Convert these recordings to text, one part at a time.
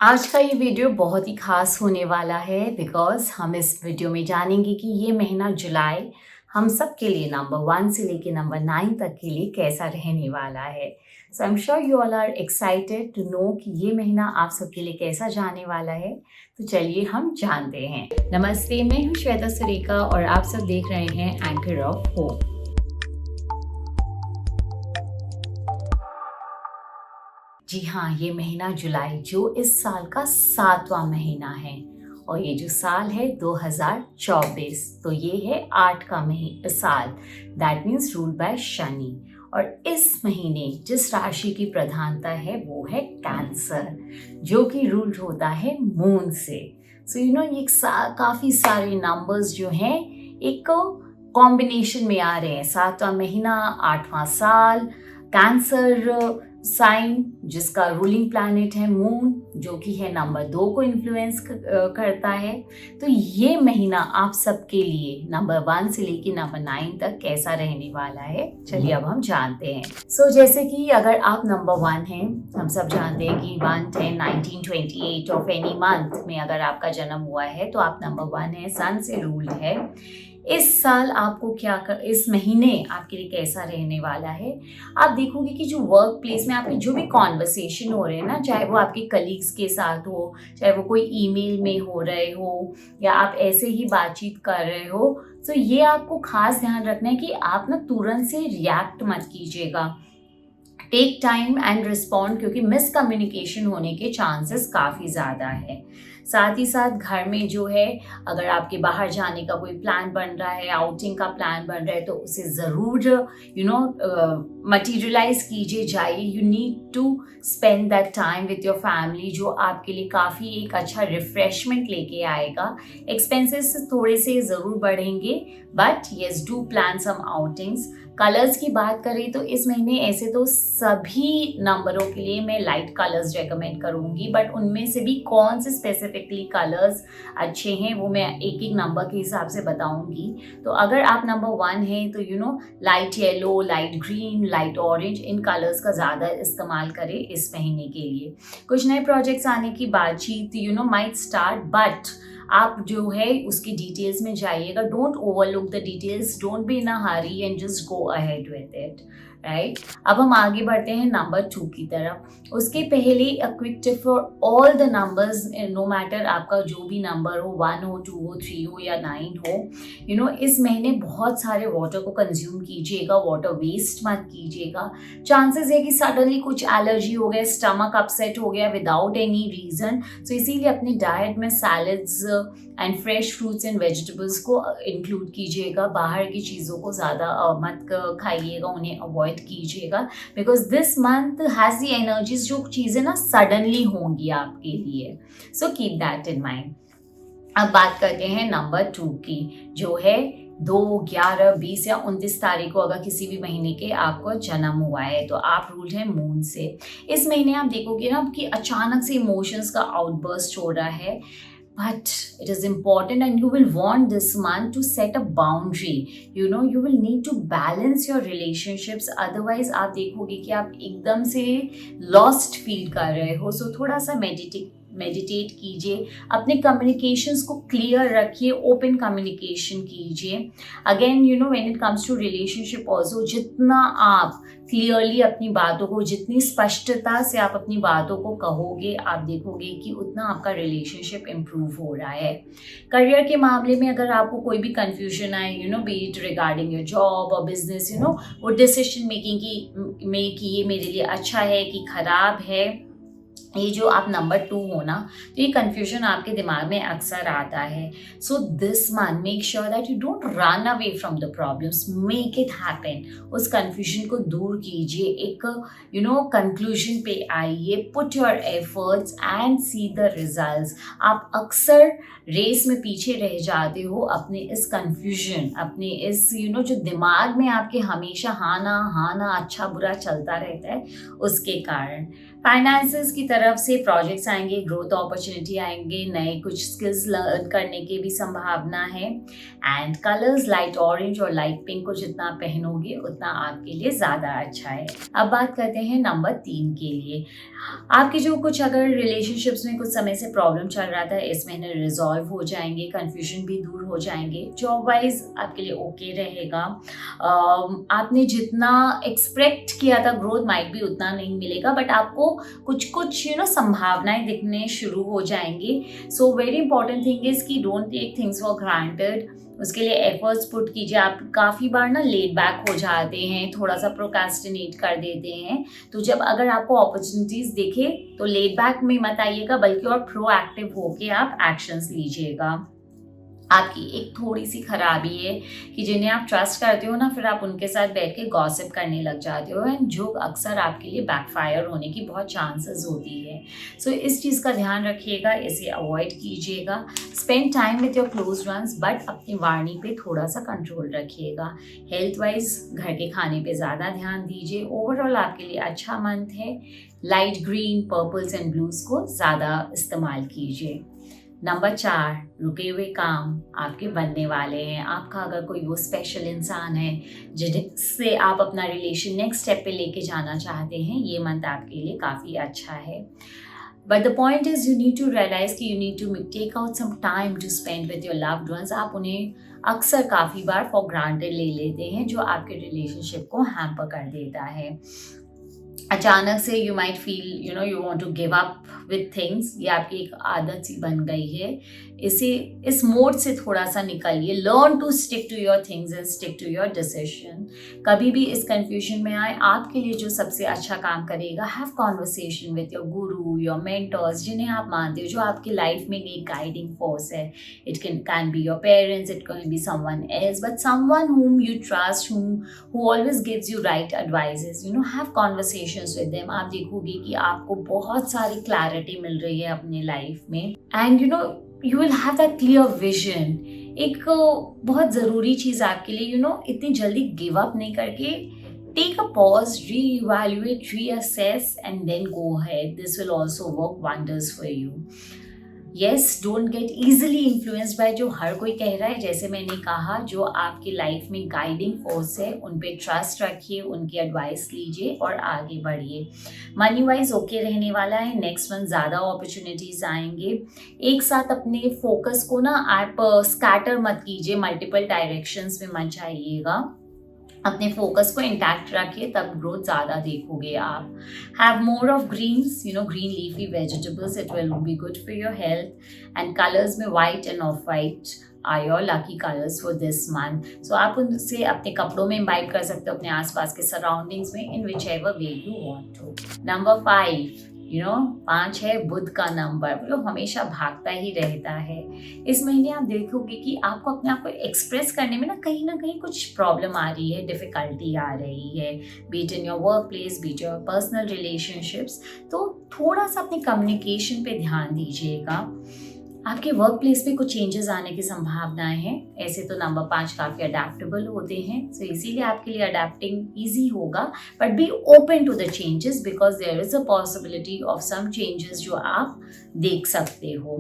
आज का ये वीडियो बहुत ही खास होने वाला है बिकॉज़ हम इस वीडियो में जानेंगे कि ये महीना जुलाई हम सब के लिए नंबर 1 से लेके नंबर 9 तक के लिए कैसा रहने वाला है। So I am sure you all are excited to know कि ये महीना आप सबके लिए कैसा जाने वाला है। तो चलिए हम जानते हैं। नमस्ते, मैं हूँ श्वेता सुरेखा और आप सब देख रहे हैं एंकर ऑफ होप। जी हाँ, ये महीना जुलाई जो इस साल का 7वां महीना है और ये जो साल है 2024, तो ये है 8 का साल, that means ruled by Shani. और इस महीने जिस राशि की प्रधानता है वो है कैंसर, जो कि रूल्ड होता है मून से। सो ये काफ़ी सारे नंबर्स जो हैं एक कॉम्बिनेशन में आ रहे हैं। 7वां महीना, 8वां साल, कैंसर साइन जिसका रूलिंग प्लैनेट है मून, जो कि है नंबर 2 को इन्फ्लुएंस करता है। तो ये महीना आप सबके लिए नंबर 1 से लेके नंबर 9 तक कैसा रहने वाला है, चलिए अब हम जानते हैं। सो जैसे कि अगर आप नंबर 1 हैं, हम सब जानते हैं कि 1/10/1928 ऑफ एनी मंथ में अगर आपका जन्म हुआ है तो आप नंबर 1 है, सन से रूल्ड है। इस साल आपको इस महीने आपके लिए कैसा रहने वाला है। आप देखोगे कि जो वर्क प्लेस में आपके जो भी कॉन्वर्सेशन हो रहे हैं ना, चाहे वो आपके कलीग्स के साथ हो, चाहे वो कोई ईमेल में हो रहे हो या आप ऐसे ही बातचीत कर रहे हो, तो ये आपको खास ध्यान रखना है कि आप ना तुरंत से रिएक्ट मत कीजिएगा। टेक टाइम एंड रिस्पॉन्ड, क्योंकि मिसकम्युनिकेशन होने के चांसेस काफ़ी ज़्यादा है। साथ ही साथ घर में जो है, अगर आपके बाहर जाने का कोई प्लान बन रहा है, आउटिंग का प्लान बन रहा है, तो उसे ज़रूर मटीरियलाइज कीजिए, जाइए। You need to spend that time with your family, जो आपके लिए काफ़ी एक अच्छा रिफ्रेशमेंट लेके आएगा। एक्सपेंसेस थोड़े से ज़रूर बढ़ेंगे, but yes, do plan some outings. Colours की बात करें तो इस महीने ऐसे तो सभी नंबरों के लिए मैं लाइट कलर्स रेकमेंड करूंगी, बट उनमें से भी कौन से स्पेसिफिकली कलर्स अच्छे हैं वो मैं एक एक नंबर के हिसाब से बताऊंगी। तो अगर आप नंबर 1 हैं तो light yellow, light green, light orange, इन कलर्स का ज़्यादा इस्तेमाल करें इस महीने के लिए। कुछ नए प्रोजेक्ट्स आने की बातचीत माइट स्टार्ट, बट आप जो है उसकी डिटेल्स में जाइएगा। Don't overlook the details, don't be in a Hari and just go ahead with it, right. अब हम आगे बढ़ते हैं नंबर 2 की तरफ। उसके पहले a quick tip for all the numbers, no matter आपका जो भी नंबर हो, 1 हो, 2 हो, 3 हो या 9 हो, इस महीने बहुत सारे वाटर को कंज्यूम कीजिएगा, वाटर वेस्ट मत कीजिएगा। चांसेस है कि सडनली कुछ एलर्जी हो गया, स्टमक अपसेट हो गया विदाउट एनी रीजन, तो इसीलिए अपनी डाइट में salads and fresh fruits and vegetables को इंक्लूड कीजिएगा। बाहर की चीज़ों को ज़्यादा मत खाइएगा, उन्हें अवॉइड कीजिएगा, because this month has the energies, जो चीज़ें ना सडनली होंगी आपके लिए। So keep that in mind. अब बात करते हैं नंबर 2 की, जो है 2, 11, 20 या 29 तारीख को अगर किसी भी महीने के आपको जन्म हुआ है तो आप रूल्ड है मून से। इस महीने आप देखोगे ना कि अचानक से इमोशंस का आउटबर्स्ट हो रहा है, but it is important and you will want this month to set a boundary. You will need to balance your relationships, otherwise आप देखोगे कि आप एकदम से lost feel कर रहे हो। सो थोड़ा सा मेडिटेट कीजिए, अपने कम्युनिकेशंस को क्लियर रखिए, ओपन कम्युनिकेशन कीजिए। Again when it comes to relationship also, जितना आप क्लियरली अपनी बातों को, जितनी स्पष्टता से आप अपनी बातों को कहोगे, आप देखोगे कि उतना आपका रिलेशनशिप इम्प्रूव हो रहा है। करियर के मामले में अगर आपको कोई भी कंफ्यूजन आए, B it regarding your job और बिजनेस, वो डिसीजन मेकिंग कि ये मेरे लिए अच्छा है कि खराब है, ये जो आप नंबर 2 हो ना, तो ये कन्फ्यूजन आपके दिमाग में अक्सर आता है। So this month make sure that you don't run away from the problems, make it happen. उस कन्फ्यूजन को दूर कीजिए, एक कंक्लूजन पे आइए, put your efforts and see the results. आप अक्सर रेस में पीछे रह जाते हो अपने इस कन्फ्यूजन, अपने इस जो दिमाग में आपके हमेशा हाँ ना अच्छा बुरा चलता रहता है, उसके कारण। फाइनेंसेस की तरफ से प्रोजेक्ट्स आएंगे, ग्रोथ अपॉर्चुनिटी आएंगे, नए कुछ स्किल्स लर्न करने की भी संभावना है। एंड कलर्स लाइट ऑरेंज और लाइट पिंक को जितना पहनोगे उतना आपके लिए ज़्यादा अच्छा है। अब बात करते हैं नंबर 3 के लिए। आपके जो कुछ अगर रिलेशनशिप्स में कुछ समय से प्रॉब्लम चल रहा था, इस महीने रिजॉल्व हो जाएंगे, कन्फ्यूजन भी दूर हो जाएंगे, जॉब वाइज आपके लिए ओके रहेगा। आपने जितना एक्सपेक्ट किया था ग्रोथ माइट भी उतना नहीं मिलेगा, बट आपको कुछ कुछ संभावनाएं दिखने शुरू हो जाएंगी। So very important thing is कि don't take things for granted. उसके लिए एफर्ट्स पुट कीजिए। आप काफ़ी बार ना लेट बैक हो जाते हैं, थोड़ा सा प्रोकास्टिनेट कर देते हैं। तो जब अगर आपको अपॉर्चुनिटीज दिखे तो लेट बैक में मत आइएगा, बल्कि और प्रोएक्टिव होके आप एक्शंस लीजिएगा। आपकी एक थोड़ी सी खराबी है कि जिन्हें आप ट्रस्ट करते हो ना, फिर आप उनके साथ बैठ के गॉसिप करने लग जाते हो, एंड जो अक्सर आपके लिए बैकफायर होने की बहुत चांसेस होती है। सो इस चीज़ का ध्यान रखिएगा, इसे अवॉइड कीजिएगा। Spend time with your close ones, but अपनी वाणी पे थोड़ा सा कंट्रोल रखिएगा। हेल्थ वाइज घर के खाने पे ज़्यादा ध्यान दीजिए। ओवरऑल आपके लिए अच्छा मंथ है। Light green, purples and blues को ज़्यादा इस्तेमाल कीजिए। नंबर 4, रुके हुए काम आपके बनने वाले हैं। आपका अगर कोई वो स्पेशल इंसान है जिससे आप अपना रिलेशन नेक्स्ट स्टेप पे लेके जाना चाहते हैं, ये मंथ आपके लिए काफ़ी अच्छा है। But the point is you need to realise कि you need to take out some time to spend with your loved ones. आप उन्हें अक्सर काफ़ी बार फॉर ग्रांटेड ले लेते हैं, जो आपके रिलेशनशिप को हैम्पर कर देता है। अचानक से you might feel you want to give up with things, ये आपकी एक आदत सी बन गई है। इस मोड से थोड़ा सा निकलिए। Learn to stick to your things and stick to your decision. कभी भी इस कंफ्यूजन में आए, आपके लिए जो सबसे अच्छा काम करेगा, have conversation with your Guru, your mentors, जिन्हें आप मानते हो, जो आपकी लाइफ में एक गाइडिंग फोर्स है। It can be your parents, it can be someone else, but someone whom you trust, who always gives you right advices. Have conversations with them. आप देखोगे कि आपको बहुत सारी क्लैरिटी मिल रही है अपने लाइफ में, and you will have that clear vision. एक बहुत ज़रूरी चीज़ आपके लिए, इतनी जल्दी गिव अप नहीं करके, take a pause, re-evaluate, reassess, and then go ahead. This will also work wonders for you. Yes, don't get easily influenced by जो हर कोई कह रहा है। जैसे मैंने कहा, जो आपकी लाइफ में गाइडिंग फोर्स है, उन पे ट्रस्ट रखिए, उनकी एडवाइस लीजिए और आगे बढ़िए। मनी वाइज ओके रहने वाला है। नेक्स्ट मंथ ज़्यादा अपॉर्चुनिटीज आएंगे। एक साथ अपने फोकस को ना आप स्कैटर मत कीजिए, मल्टीपल डायरेक्शंस में मत जाइएगा। अपने फोकस को इंटैक्ट रखिए, तब ग्रोथ ज़्यादा देखोगे आप। Have more of greens, green leafy vegetables, it will be good for your health. And colours में white and of white are your lucky colours for this month. So आप उनसे अपने कपड़ों में इम्बाइब कर सकते हो, अपने आसपास के सराउंडिंग्स में, in which ever way you want to. Number 5, 5 है बुध का नंबर, वो हमेशा भागता ही रहता है। इस महीने आप देखोगे कि आपको अपने आप को एक्सप्रेस करने में ना कहीं कुछ प्रॉब्लम आ रही है, डिफिकल्टी आ रही है, be it in your work place, be it your personal relationships. तो थोड़ा सा अपने कम्युनिकेशन पे ध्यान दीजिएगा। आपके वर्क प्लेस पे कुछ चेंजेस आने की संभावनाएं हैं। ऐसे तो नंबर 5 काफ़ी अडेप्टेबल होते हैं, सो इसीलिए आपके लिए अडेप्टिंग ईजी होगा, but be open to the changes, because there is a possibility of some changes जो आप देख सकते हो।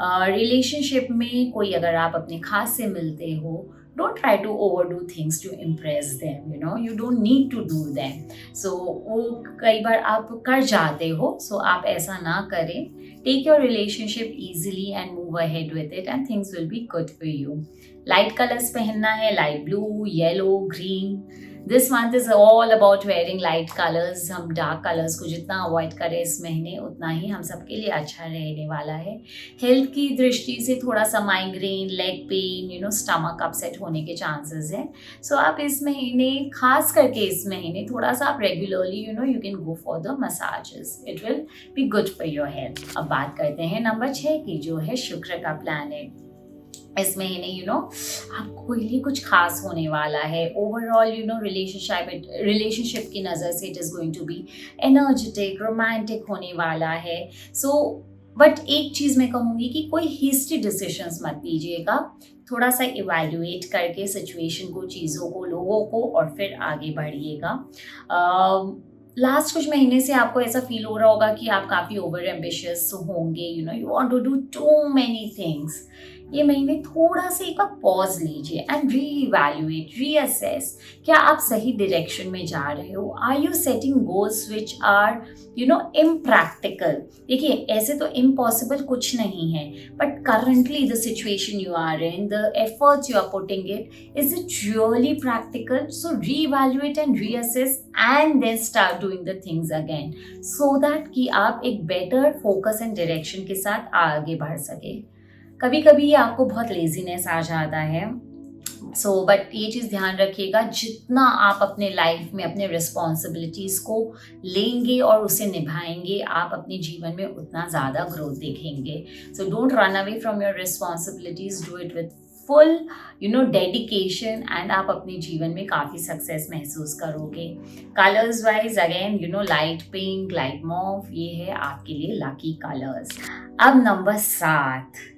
रिलेशनशिप में कोई अगर आप अपने खास से मिलते हो, don't try to overdo things to impress them. You don't need to do them. So वो कई बार आप कर जाते हो, so आप ऐसा ना करें। Take your relationship easily and move ahead with it, and things will be good for you. Light colors पहनना है, light blue, yellow, green. This month is all about wearing light colors. हम dark colors को जितना avoid करें इस महीने, उतना ही हम सबके लिए अच्छा रहने वाला है। हेल्थ की दृष्टि से थोड़ा सा migraine, leg pain, stomach upset होने के चांसेस हैं। सो आप इस महीने, खास करके इस महीने, थोड़ा सा आप regularly you can go for the massages. It will be good for your health. अब बात करते हैं नंबर 6 की, जो है शुक्र का प्लैनेट। इस महीने आपको लिए कुछ खास होने वाला है। ओवरऑल रिलेशनशिप की नज़र से it is going to be energetic, romantic होने वाला है। सो बट एक चीज़ मैं कहूँगी कि कोई हेस्टी डिसीजंस मत लीजिएगा। थोड़ा सा इवैल्यूएट करके सिचुएशन को, चीज़ों को, लोगों को, और फिर आगे बढ़िएगा। लास्ट कुछ महीने से आपको ऐसा फील हो रहा होगा कि आप काफ़ी ओवर एम्बिशियस होंगे, you want to do too many things. ये महीने थोड़ा सा एक बार पॉज लीजिए एंड रीइवैल्यूएट, रीअसेस, क्या आप सही डायरेक्शन में जा रहे हो? Are you setting goals which are impractical? देखिए, ऐसे तो इम्पॉसिबल कुछ नहीं है, but currently the situation you are in, the efforts you are putting it, is it really practical? So reevaluate and reassess and then start doing the things again, so that कि आप एक better focus and direction के साथ आगे बढ़ सके। कभी कभी आपको बहुत लेजीनेस आ जाता है, बट ये चीज़ ध्यान रखिएगा, जितना आप अपने लाइफ में अपने रिस्पॉन्सिबिलिटीज़ को लेंगे और उसे निभाएंगे, आप अपने जीवन में उतना ज़्यादा ग्रोथ देखेंगे। So don't run away from your responsibilities, do it with full dedication and आप अपने जीवन में काफ़ी सक्सेस महसूस करोगे। Colours wise again light pink, light mauve, ये है आपके लिए लकी कलर्स। अब नंबर 7,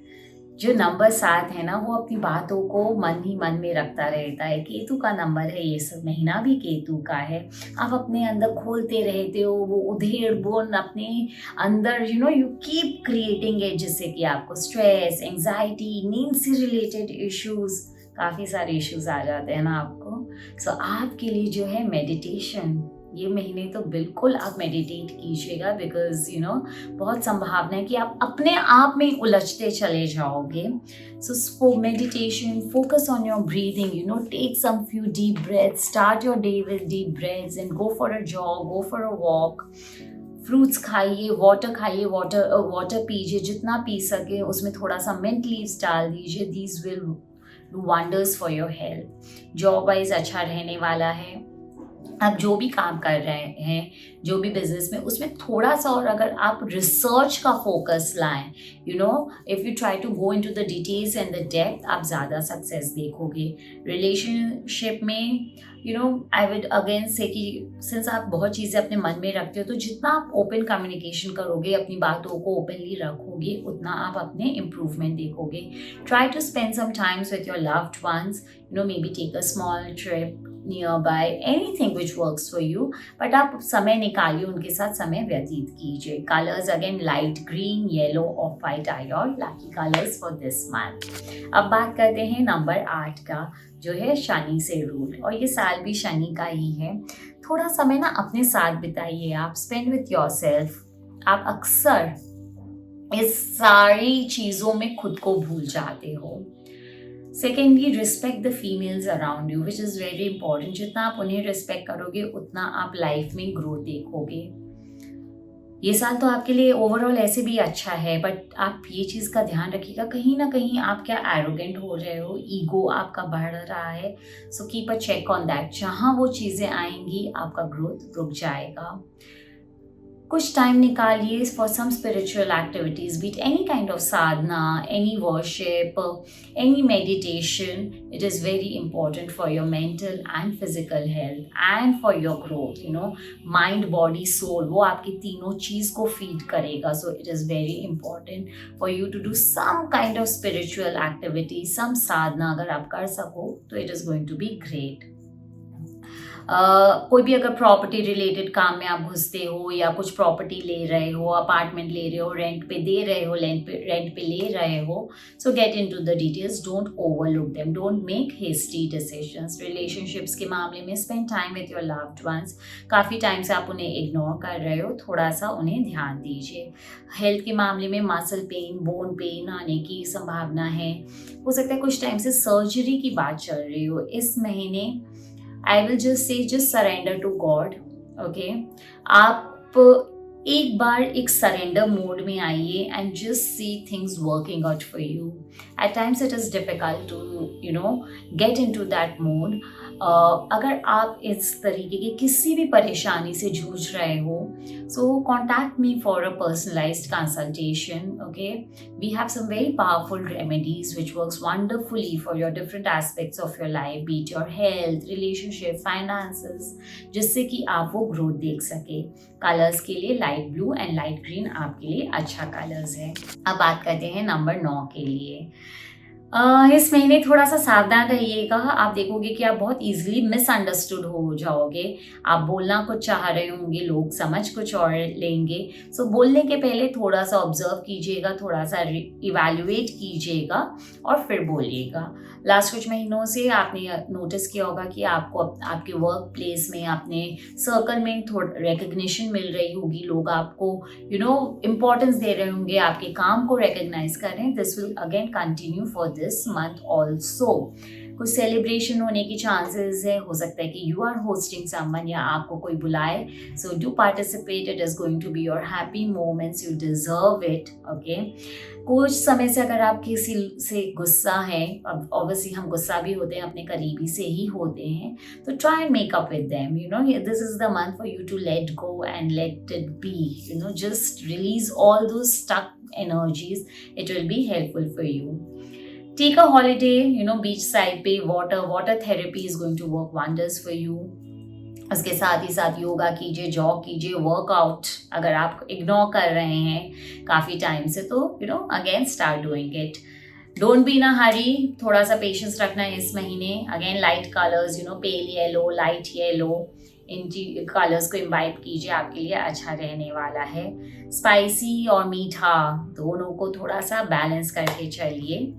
जो नंबर 7 है ना, वो अपनी बातों को मन ही मन में रखता रहता है। केतु का नंबर है, ये सब महीना भी केतु का है। आप अपने अंदर खोलते रहते हो, वो उधेड़ बुन अपने अंदर यू कीप क्रिएटिंग इट, जिससे कि आपको स्ट्रेस, एंग्जाइटी, नींद से रिलेटेड इश्यूज, काफ़ी सारे इश्यूज आ जाते हैं ना आपको। सो आपके लिए जो है मेडिटेशन, ये महीने तो बिल्कुल आप मेडिटेट कीजिएगा, बिकॉज बहुत संभावना है कि आप अपने आप में उलझते चले जाओगे। So meditation, focus on your breathing, take some few deep breaths, start your day with deep breaths and go for a jog, go for a walk. Fruits खाइए, वाटर खाइए, वाटर पीजिए जितना पी सके, उसमें थोड़ा सा मिंट लीव्स डाल दीजिए। These will do wonders for your health. Job wise अच्छा रहने वाला है। आप जो भी काम कर रहे हैं, जो भी बिजनेस में, उसमें थोड़ा सा और अगर आप रिसर्च का फोकस लाएं, if you try to go into the details and the depth, आप ज़्यादा सक्सेस देखोगे। रिलेशनशिप में आई वुड अगेन से कि सिंस आप बहुत चीज़ें अपने मन में रखते हो, तो जितना आप ओपन कम्युनिकेशन करोगे, अपनी बातों को ओपनली रखोगे, उतना आप अपने इम्प्रूवमेंट देखोगे। Try to spend some times with your loved ones, maybe take a small trip nearby, anything which works for you, but आप समय निकालिए, उनके साथ समय व्यतीत कीजिए। Colours again light green, yellow, off white are your lucky colours for this month. अब बात करते हैं नंबर 8 का, जो है शनि से रूल, और ये साल भी शनि का ही है। थोड़ा समय ना अपने साथ बिताइए, आप स्पेंड विथ योरसेल्फ। आप अक्सर इस सारी चीज़ों में खुद को भूल जाते हो। Secondly, respect the females around you, which is very important. जितना आप उन्हें रिस्पेक्ट करोगे, उतना आप लाइफ में ग्रोथ देखोगे। ये साल तो आपके लिए ओवरऑल ऐसे भी अच्छा है, बट आप ये चीज़ का ध्यान रखिएगा, कहीं ना कहीं आप क्या एरोगेंट हो रहे हो, ईगो आपका बढ़ रहा है। So keep a check on that. जहाँ वो चीज़ें आएंगी, आपका ग्रोथ रुक जाएगा। कुछ टाइम निकालिए for some spiritual activities, be it any kind of sadhana, any worship, any meditation. It is very important for your mental and physical health and for your growth. Mind, body, soul, वो आपकी तीनों चीज़ को feed करेगा। So it is very important for you to do some kind of spiritual activity, some sadhana अगर आप कर सको तो it is going to be great. कोई भी अगर प्रॉपर्टी रिलेटेड काम में आप घुसते हो, या कुछ प्रॉपर्टी ले रहे हो, अपार्टमेंट ले रहे हो, रेंट पे दे रहे हो, रेंट पे ले रहे हो, so get into the details, don't overlook them, don't make hasty decisions. Relationships के मामले में spend time with your loved ones. काफ़ी टाइम से आप उन्हें इग्नोर कर रहे हो, थोड़ा सा उन्हें ध्यान दीजिए। हेल्थ के मामले में मसल पेन, बोन पेन आने की संभावना है। हो सकता है कुछ टाइम से सर्जरी की बात चल रही हो। इस महीने I will just say, just surrender to God, okay? आप एक बार एक सरेंडर मोड में आइए and just see things working out for you. At times it is difficult to get in to that mode. अगर आप इस तरीके की किसी भी परेशानी से जूझ रहे हो, so contact me for a personalised consultation, okay? We have some very powerful remedies which works wonderfully for your different aspects of your life, be it your health, relationship, finances, जिससे कि आप वो ग्रोथ देख सके। Colours के लिए light blue and light green आपके लिए अच्छा कलर्स है। अब बात करते हैं नंबर 9 के लिए। इस महीने थोड़ा सा सावधान रहिएगा। आप देखोगे कि आप बहुत इजीली मिसअंडरस्टूड हो जाओगे। आप बोलना कुछ चाह रहे होंगे, लोग समझ कुछ और लेंगे। सो बोलने के पहले थोड़ा सा ऑब्जर्व कीजिएगा, थोड़ा सा इवैल्यूएट कीजिएगा और फिर बोलिएगा। लास्ट कुछ महीनों से आपने नोटिस किया होगा कि आपको आपके वर्क प्लेस में, अपने सर्कल में थोड़ा रिकग्निशन मिल रही होगी। लोग आपको इम्पोर्टेंस दे रहे होंगे, आपके काम को रिकग्नाइज कर रहे हैं। This will again continue for this month also. कुछ सेलिब्रेशन होने की चांसेस है, हो सकता है कि यू आर होस्टिंग समवन या आपको कोई बुलाए। So do participate, it is going to be your happy moments, you deserve it. Okay, कुछ समय से अगर आप किसी से गुस्सा है, अब ऑब्वियसली हम गुस्सा भी होते हैं, अपने करीबी से ही होते हैं, तो try and make up with them. This is the month for you to let go and let it be. Just release all those stuck energies. It will be helpful for you. Take a holiday, beach side पे water therapy is going to work wonders for you. उसके साथ ही साथ योगा कीजिए, jog कीजिए, workout अगर आप ignore कर रहे हैं काफ़ी टाइम से, तो again start doing it. Don't be in a hurry, थोड़ा सा पेशेंस रखना है इस महीने। Again light colours, pale yellow, light yellow, इन कलर्स को इम्बाइब कीजिए, आपके लिए अच्छा रहने वाला है। स्पाइसी और मीठा दोनों को थोड़ा सा बैलेंस करके चलिए,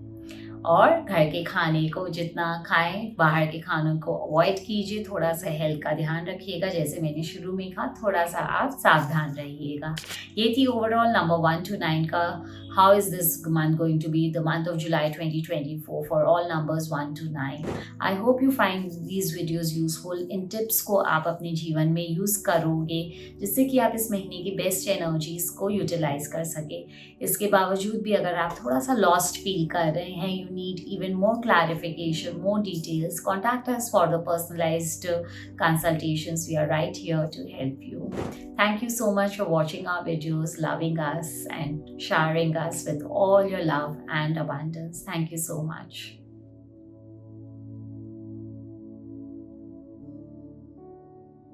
और घर के खाने को जितना खाएं, बाहर के खानों को अवॉइड कीजिए। थोड़ा सा हेल्थ का ध्यान रखिएगा, जैसे मैंने शुरू में कहा, थोड़ा सा आप सावधान रहिएगा। ये थी ओवरऑल नंबर 1 to 9 का how is this month going to be, the month of July 2024 for all numbers 1 to 9। I hope you find these videos useful. इन टिप्स को आप अपने जीवन में यूज़ करोगे, जिससे कि आप इस महीने की बेस्ट एनर्जीज को यूटिलाइज कर सके। इसके बावजूद भी अगर आप थोड़ा सा लॉस्ट फील कर रहे हैं, you need even more clarification, more details, contact us for the personalized consultations. We are right here to help you. Thank you so much for watching our videos, loving us and sharing us with all your love and abundance. Thank you so much.